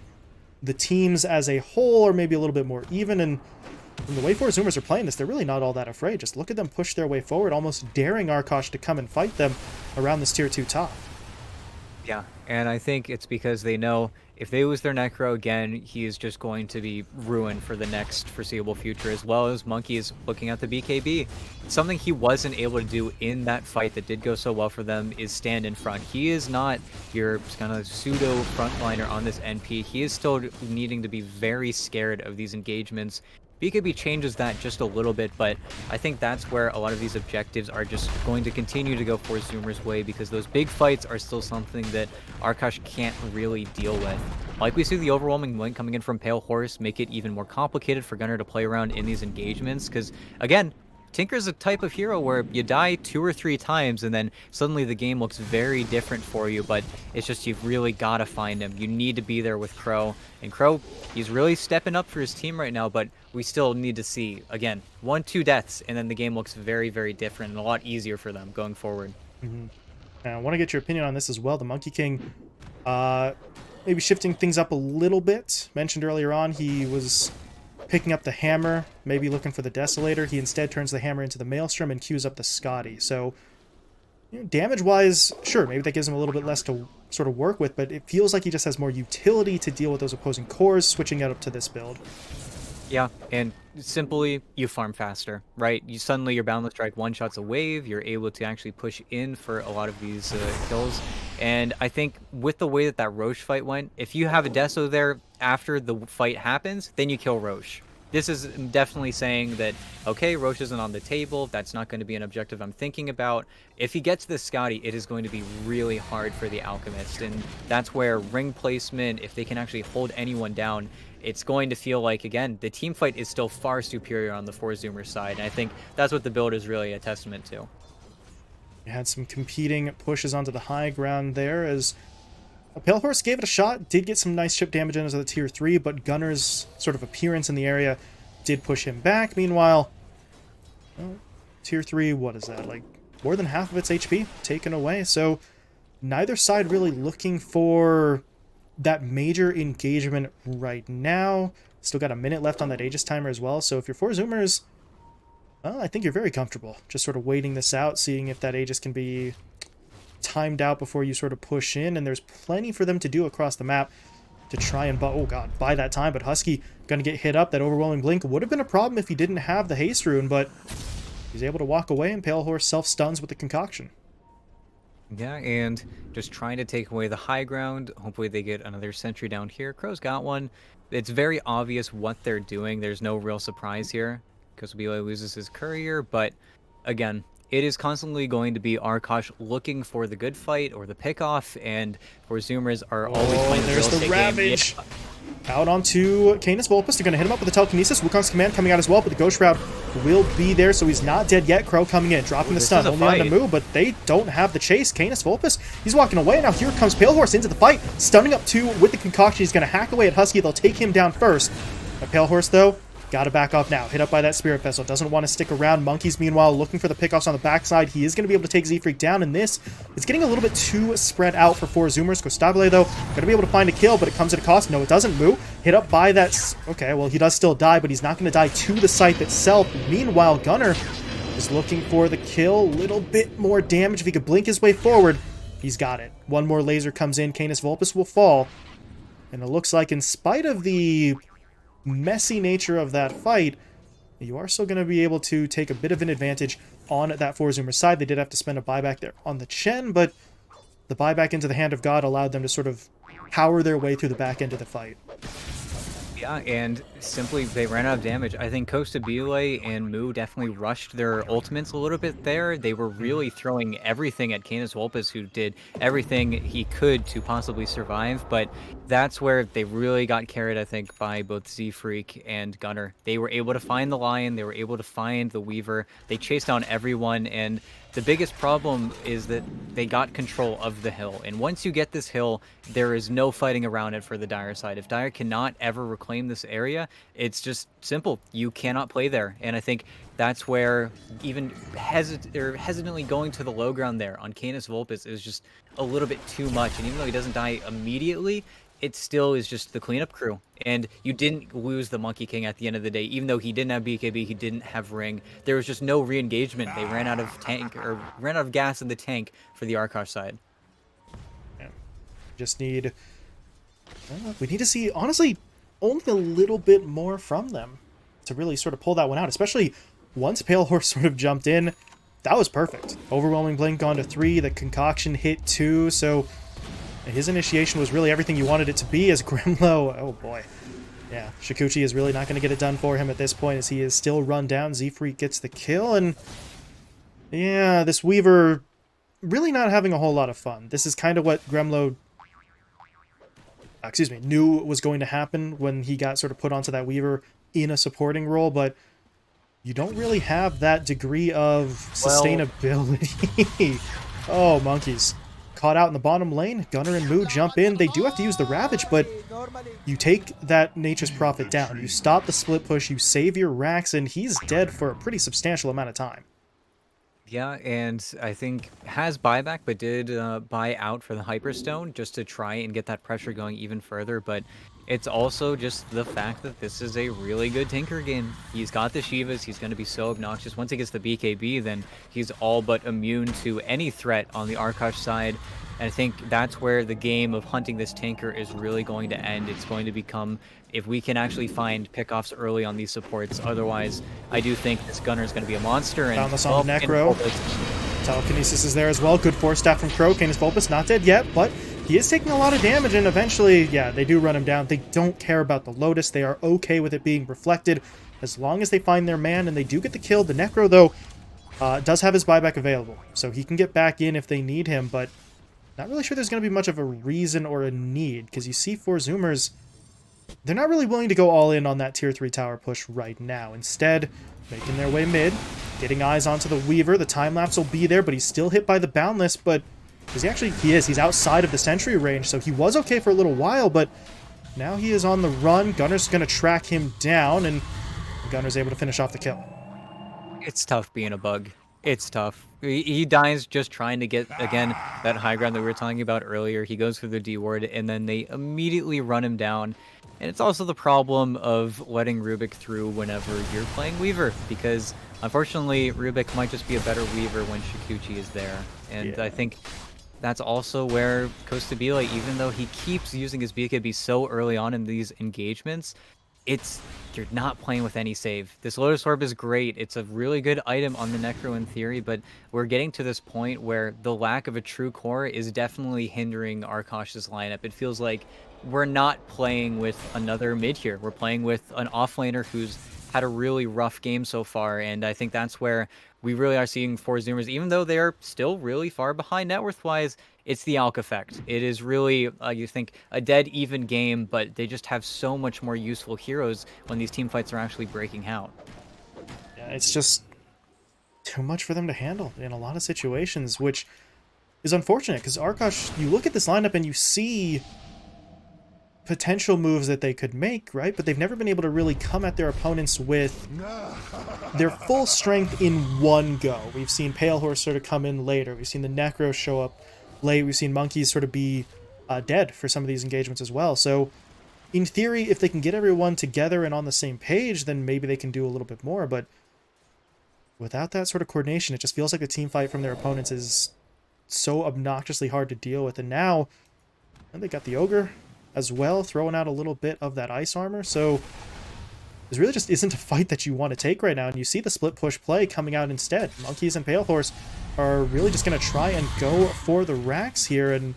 The teams as a whole are maybe a little bit more even, and from the way 4Zoomers are playing this, they're really not all that afraid. Just look at them push their way forward, almost daring Arkosh to come and fight them around this tier 2 top. Yeah, and I think it's because they know if they lose their Necro again, he is just going to be ruined for the next foreseeable future, as well as Monkey is looking at the BKB. Something he wasn't able to do in that fight that did go so well for them is stand in front. He is not your kind of pseudo frontliner on this NP. He is still needing to be very scared of these engagements. BKB changes that just a little bit, but I think that's where a lot of these objectives are just going to continue to go for Zoomer's way, because those big fights are still something that Arkosh can't really deal with. Like, we see the overwhelming win coming in from Pale Horse make it even more complicated for Gunnar to play around in these engagements, because, again, Tinker's a type of hero where you die 2 or 3 times and then suddenly the game looks very different for you, but it's just you've really got to find him. You need to be there with Crow. And Crow, he's really stepping up for his team right now, but we still need to see, again, 1-2 deaths, and then the game looks very, very different and a lot easier for them going forward. Mm-hmm. I want to get your opinion on this as well. The Monkey King, maybe shifting things up a little bit. Mentioned earlier on, he was picking up the hammer, maybe looking for the Desolator. He instead turns the hammer into the Maelstrom and queues up the Scotty. So, you know, damage-wise, sure, maybe that gives him a little bit less to sort of work with, but it feels like he just has more utility to deal with those opposing cores, switching it up to this build. Yeah, and simply you farm faster, right? You suddenly your Boundless Strike one-shots a wave, you're able to actually push in for a lot of these kills. And I think with the way that that Roche fight went, if you have a Deso there after the fight happens, then you kill Roche. This is definitely saying that, okay, Roche isn't on the table, that's not going to be an objective I'm thinking about. If he gets this Scotty, it is going to be really hard for the Alchemist, and that's where ring placement, if they can actually hold anyone down, it's going to feel like, again, the team fight is still far superior on the 4-Zoomer side, and I think that's what the build is really a testament to. We had some competing pushes onto the high ground there as a Pale Horse gave it a shot, did get some nice chip damage into the tier 3, but Gunner's sort of appearance in the area did push him back. Meanwhile, well, tier 3, what is that, like more than half of its HP taken away, so neither side really looking for that major engagement right now. Still got a minute left on that Aegis timer as well, so if you're 4-Zoomers, well, I think you're very comfortable just sort of waiting this out, seeing if that Aegis can be timed out before you sort of push in, and there's plenty for them to do across the map to try and buy that time, but Husky gonna get hit up. That overwhelming blink would have been a problem if he didn't have the haste rune, but he's able to walk away, and Pale Horse self-stuns with the concoction. Yeah, and just trying to take away the high ground. Hopefully they get another sentry down here. Crow's got one. It's very obvious what they're doing. There's no real surprise here because Wheeler loses his courier, but again, it is constantly going to be Arkosh looking for the good fight or the pickoff, and 4-Zoomers are always playing the there's real the estate Ravage! game. Out onto Canis Vulpus. They're going to hit him up with the Telekinesis. Wukong's command coming out as well, but the Ghost Shroud will be there, so he's not dead yet. Crow coming in, dropping the stun, only on the move, but they don't have the chase. Canis Vulpus, he's walking away. Now here comes Pale Horse into the fight, stunning up 2 with the concoction. He's going to hack away at Husky. They'll take him down first. But Pale Horse, though, got to back off now. Hit up by that Spirit Vessel. Doesn't want to stick around. Monkeys, meanwhile, looking for the pickoffs on the backside. He is going to be able to take Z-Freak down, and this is getting a little bit too spread out for 4-Zoomers. Costabile, though, going to be able to find a kill, but it comes at a cost. No, it doesn't. Moo. Hit up by that... Okay, well, he does still die, but he's not going to die to the scythe itself. Meanwhile, Gunner is looking for the kill. A little bit more damage. If he could blink his way forward, he's got it. One more laser comes in. Canis Vulpus will fall. And it looks like, in spite of the messy nature of that fight, you are still going to be able to take a bit of an advantage on that 4-Zoomer side. They did have to spend a buyback there on the Chen, but the buyback into the Hand of God allowed them to sort of power their way through the back end of the fight. Yeah, and simply they ran out of damage. I think Costabile and Moo definitely rushed their ultimates a little bit there. They were really throwing everything at Canis Vulpus, who did everything he could to possibly survive, but that's where they really got carried, I think, by both Z-Freak and Gunner. They were able to find the Lion, they were able to find the Weaver, they chased down everyone, and the biggest problem is that they got control of the hill. And once you get this hill, there is no fighting around it for the Dire side. If Dire cannot ever reclaim this area, it's just simple. You cannot play there. And I think that's where even hesitantly going to the low ground there on Canis Vulpus is just a little bit too much. And even though he doesn't die immediately, it still is just the cleanup crew. And you didn't lose the Monkey King at the end of the day. Even though he didn't have BKB, he didn't have Ring. There was just no re-engagement. They ran out of ran out of gas in the tank for the Arkosh side. Yeah. Just need... we need to see, honestly, only a little bit more from them to really sort of pull that one out. Especially once Pale Horse sort of jumped in, that was perfect. Overwhelming Blink on to 3, the Concoction hit 2, so... his initiation was really everything you wanted it to be as Grimlow. Oh boy. Yeah, Shikuchi is really not going to get it done for him at this point as he is still run down. Z-Freak gets the kill, and yeah, this Weaver really not having a whole lot of fun. This is kind of what Grimlow, knew was going to happen when he got sort of put onto that Weaver in a supporting role, but you don't really have that degree of Well, sustainability. Oh, monkeys. Caught out in the bottom lane. Gunner and Moo jump in. They do have to use the Ravage, but you take that Nature's Prophet down. You stop the split push. You save your Rax, and he's dead for a pretty substantial amount of time. yeah, and I think has buyback, but did buy out for the Hyperstone just to try and get that pressure going even further. But it's also just the fact that this is a really good Tinker game. He's got the Shivas. He's going to be so obnoxious. Once he gets the BKB, then he's all but immune to any threat on the Arkosh side. And I think that's where the game of hunting this Tinker is really going to end. It's going to become, if we can actually find pickoffs early on these supports. Otherwise, I do think this Gunner is going to be a monster. And Found this on the Necro. Telekinesis is there as well. Good force staff from Crow. Canis Vulpus not dead yet, but he is taking a lot of damage, and eventually, yeah, they do run him down. They don't care about the Lotus. They are okay with it being reflected as long as they find their man, and they do get the kill. The Necro, though, does have his buyback available, so he can get back in if they need him, but not really sure there's going to be much of a reason or a need, because you see 4 Zoomers, they're not really willing to go all in on that tier 3 tower push right now. Instead, making their way mid, getting eyes onto the Weaver. The time-lapse will be there, but he's still hit by the Boundless, but he's outside of the sentry range, so he was okay for a little while, but now he is on the run. Gunner's going to track him down, and Gunner's able to finish off the kill. It's tough being a bug. It's tough. He dies just trying to get, again, that high ground that we were talking about earlier. He goes for the D ward, and then they immediately run him down. And it's also the problem of letting Rubik through whenever you're playing Weaver, because unfortunately, Rubik might just be a better Weaver when Shikuchi is there. And I think that's also where Costabile, even though he keeps using his BKB so early on in these engagements, you're not playing with any save. This Lotus Orb is great. It's a really good item on the Necro in theory, but we're getting to this point where the lack of a true core is definitely hindering Arkosh's lineup. It feels like we're not playing with another mid here. We're playing with an offlaner who's had a really rough game so far, and I think that's where we really are seeing 4 Zoomers, even though they're still really far behind net worth-wise. It's the Alk effect. It is really, you think, a dead even game, but they just have so much more useful heroes when these team fights are actually breaking out. Yeah, it's just too much for them to handle in a lot of situations, which is unfortunate, because Arkosh, you look at this lineup and you see potential moves that they could make, right? But they've never been able to really come at their opponents with their full strength in one go. We've seen Pale Horse sort of come in later. We've seen the Necro show up late. We've seen Monkeys sort of be dead for some of these engagements as well. So in theory, if they can get everyone together and on the same page, then maybe they can do a little bit more. But without that sort of coordination, it just feels like the team fight from their opponents is so obnoxiously hard to deal with. And now, and they got the Ogre as well, throwing out a little bit of that ice armor. So this really just isn't a fight that you want to take right now. And you see the split push play coming out instead. Monkeys and Pale Horse are really just going to try and go for the racks here. And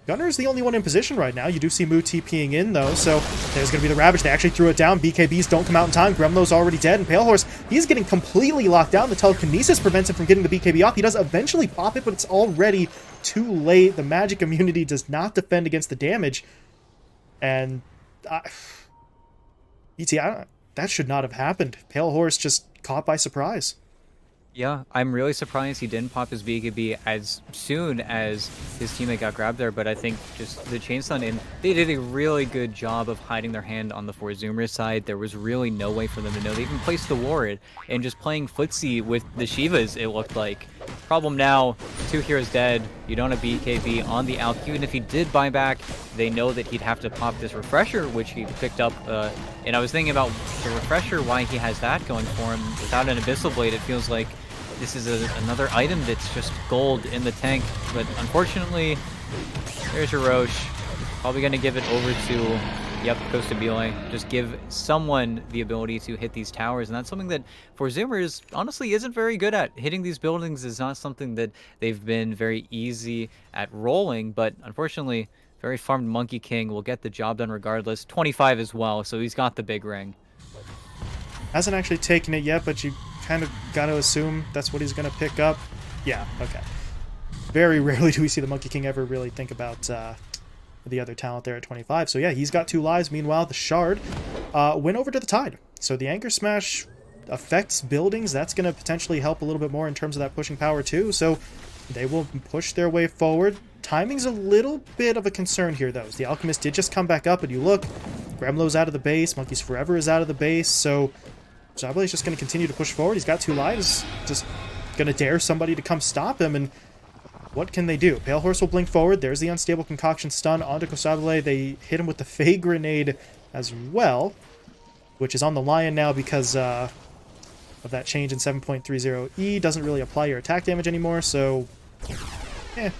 Gunner is the only one in position right now. You do see Moo TPing in, though, so there's going to be the Ravage. They actually threw it down. BKBs don't come out in time. Gremlo's already dead, and Pale Horse, he's getting completely locked down. The telekinesis prevents him from getting the BKB off. He does eventually pop it, but it's already too late. The magic immunity does not defend against the damage. And that should not have happened. Pale Horse just caught by surprise. Yeah, I'm really surprised he didn't pop his BKB as soon as his teammate got grabbed there, but I think just the Chainstun in, they did a really good job of hiding their hand on the 4 Zoomer side. There was really no way for them to know. They even placed the ward and just playing footsie with the Shivas, it looked like. Problem now, 2 heroes dead, you don't have BKB on the Alk. Even if he did buy back, they know that he'd have to pop this refresher, which he picked up, and I was thinking about the refresher, why he has that going for him. Without an Abyssal Blade, it feels like this is another item that's just gold in the tank, but unfortunately, there's your Roche. Probably going to give it over to, Costabile. Just give someone the ability to hit these towers, and that's something that for Zoomers, honestly, isn't very good at. Hitting these buildings is not something that they've been very easy at rolling, but unfortunately, very farmed Monkey King will get the job done regardless. 25 as well, so he's got the big ring. Hasn't actually taken it yet, but you kind of got to assume that's what he's going to pick up. Yeah, okay. Very rarely do we see the Monkey King ever really think about the other talent there at 25. So yeah, he's got 2 lives. Meanwhile, the Shard went over to the Tide. So the Anchor Smash affects buildings, that's going to potentially help a little bit more in terms of that pushing power too. So they will push their way forward. Timing's a little bit of a concern here, though. The Alchemist did just come back up, and you look, Gremlo's out of the base, Monkeys Forever is out of the base, so Zabale's just going to continue to push forward. He's got 2 lives, just going to dare somebody to come stop him, and what can they do? Pale Horse will blink forward. There's the Unstable Concoction stun onto Kosabale. They hit him with the Fey Grenade as well, which is on the Lion now because of that change in 7.30E. Doesn't really apply your attack damage anymore, so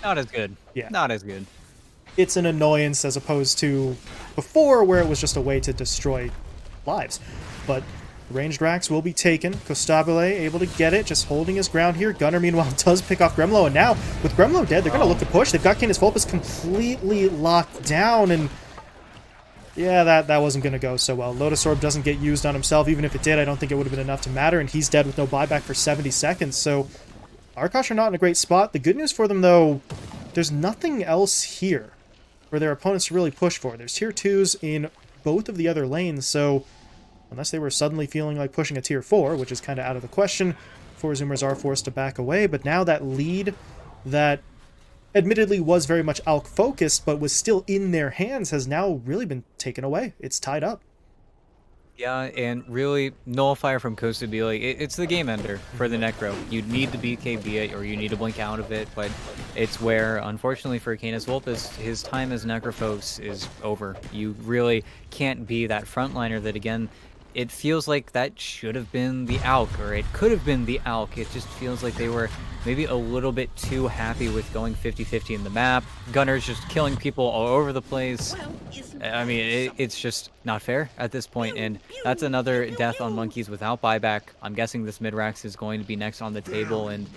Not as good. Yeah. Not as good. It's an annoyance as opposed to before where it was just a way to destroy lives. But ranged racks will be taken. Kostabile able to get it, just holding his ground here. Gunner, meanwhile, does pick off Gremlo, and now, with Gremlo dead, they're going to look to push. They've got Canis Vulpus completely locked down, and yeah, that wasn't going to go so well. Lotus Orb doesn't get used on himself. Even if it did, I don't think it would have been enough to matter, and he's dead with no buyback for 70 seconds, so Arkosh are not in a great spot. The good news for them, though, there's nothing else here for their opponents to really push for. There's tier 2s in both of the other lanes, so unless they were suddenly feeling like pushing a tier 4, which is kind of out of the question, 4 Zoomers are forced to back away, but now that lead that admittedly was very much Alk-focused, but was still in their hands, has now really been taken away. It's tied up. Yeah, and really, Nullifier from Kostabile, it's the game ender for the Necro. You need to BKB it, or you need to blink out of it, but it's where, unfortunately for Canis Vulpus, his time as Necro folks is over. You really can't be that frontliner that, again, it feels like that should have been the Alk, or it could have been the Alk. It just feels like they were maybe a little bit too happy with going 50-50 in the map. Gunner's just killing people all over the place. I mean, it's just not fair at this point, and that's another death on Monkeys without buyback. I'm guessing this Midrax is going to be next on the table, and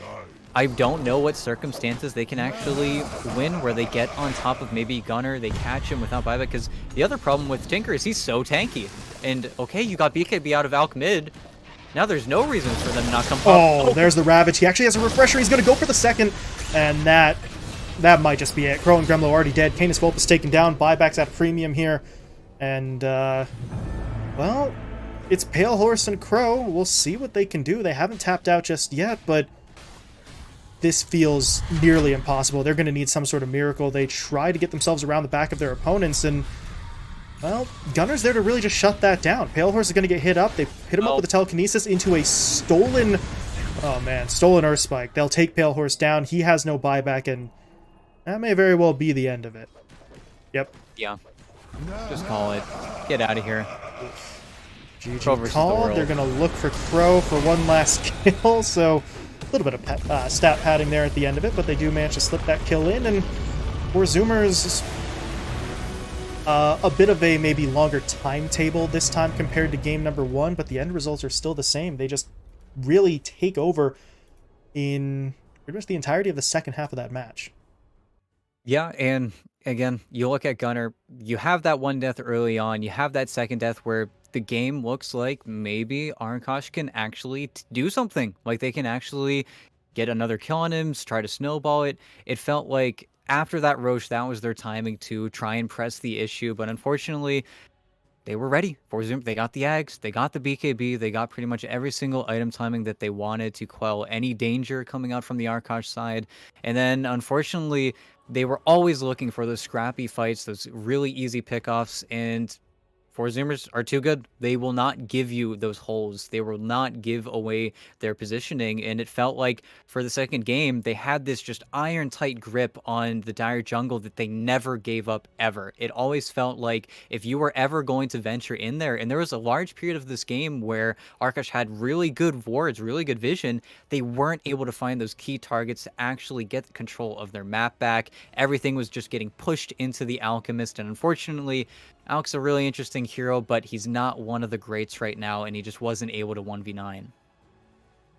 I don't know what circumstances they can actually win where they get on top of maybe Gunner, they catch him without buyback, because the other problem with Tinker is he's so tanky. And, okay, you got BKB out of Alk mid. Now there's no reason for them to not come up. Oh, there's the Ravage. He actually has a refresher. He's going to go for the second, and that might just be it. Crow and Gremlo already dead. Canis Vulpus taken down. Buybacks at a premium here. And, well, it's Pale Horse and Crow. We'll see what they can do. They haven't tapped out just yet, but this feels nearly impossible. They're going to need some sort of miracle. They try to get themselves around the back of their opponents, and well, Gunner's there to really just shut that down. Pale Horse is going to get hit up. They hit him up with a telekinesis into a stolen... Oh, man. Stolen Earth Spike. They'll take Pale Horse down. He has no buyback, and that may very well be the end of it. Yep. Yeah. Just call it. Get out of here. GG called. They're going to look for Crow for one last kill, so a little bit of stat padding there at the end of it, but they do manage to slip that kill in, and for Zoomers... a bit of a maybe longer timetable this time compared to game number 1, but the end results are still the same. They just really take over in pretty much the entirety of the second half of that match. Yeah, and again, you look at Gunner, you have that one death early on, you have that second death where the game looks like maybe Arkosh can actually do something. Like they can actually get another kill on him, try to snowball it. It felt like after that Roche, that was their timing to try and press the issue, but unfortunately, they were ready for Zoom. They got the Ags, they got the BKB, they got pretty much every single item timing that they wanted to quell any danger coming out from the Arkosh side. And then, unfortunately, they were always looking for those scrappy fights, those really easy pickoffs, and Four Zoomers are too good. They will not give you those holes. They will not give away their positioning. And it felt like for the second game, they had this just iron tight grip on the Dire jungle that they never gave up ever. It always felt like if you were ever going to venture in there, and there was a large period of this game where Arkosh had really good wards, really good vision, they weren't able to find those key targets to actually get control of their map back. Everything was just getting pushed into the Alchemist, and unfortunately, Alk's a really interesting hero, but he's not one of the greats right now, and he just wasn't able to 1v9.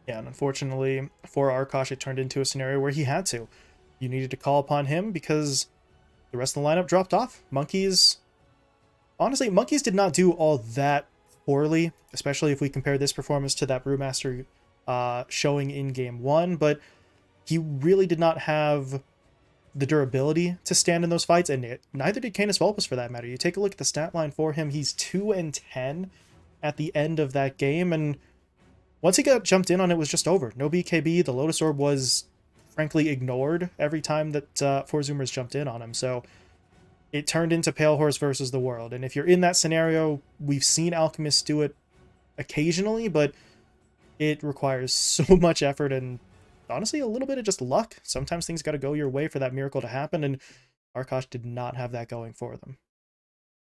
Yeah, and unfortunately for Arkosh, it turned into a scenario where he had to. You needed to call upon him because the rest of the lineup dropped off. Monkeys... Honestly, Monkeys did not do all that poorly, especially if we compare this performance to that Brewmaster showing in Game 1, but he really did not have the durability to stand in those fights, and neither did Canis Vulpus for that matter. You take a look at the stat line for him, he's 2-10 at the end of that game, and once he got jumped in on, it was just over. No BKB. The Lotus Orb was frankly ignored every time that Four Zoomers jumped in on him. So it turned into Pale Horse versus the world. And if you're in that scenario, we've seen Alchemist do it occasionally, but it requires so much effort and honestly a little bit of just luck. Sometimes things got to go your way for that miracle to happen, and Arkosh did not have that going for them.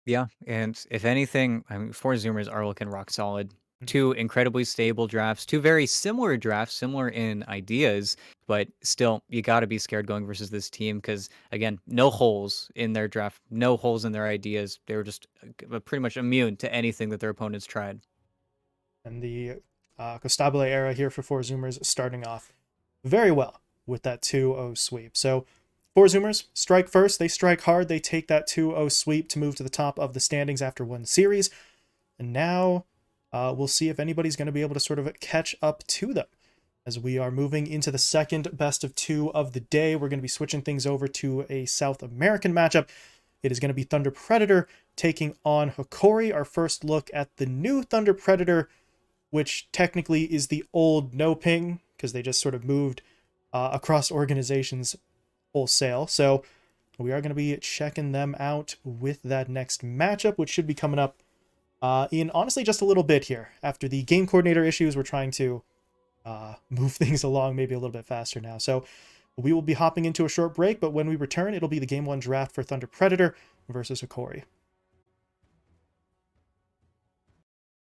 Yeah, and if anything, I mean, Four Zoomers are looking rock solid. Two incredibly stable drafts, two very similar drafts, similar in ideas, but still, you got to be scared going versus this team because, again, no holes in their draft, no holes in their ideas. They were just pretty much immune to anything that their opponents tried. And the Costabile era here for Four Zoomers starting off very well with that 2-0 sweep. So Four Zoomers strike first. They strike hard. They take that 2-0 sweep to move to the top of the standings after one series. And now we'll see if anybody's going to be able to sort of catch up to them. As we are moving into the second best of two of the day, we're going to be switching things over to a South American matchup. It is going to be Thunder Predator taking on Hikori. Our first look at the new Thunder Predator, which technically is the old No Ping, because they just sort of moved across organizations wholesale. So we are going to be checking them out with that next matchup, which should be coming up in honestly just a little bit here. After the game coordinator issues, we're trying to move things along maybe a little bit faster now. So we will be hopping into a short break, but when we return, it'll be the game one draft for Thunder Predator versus Hikori.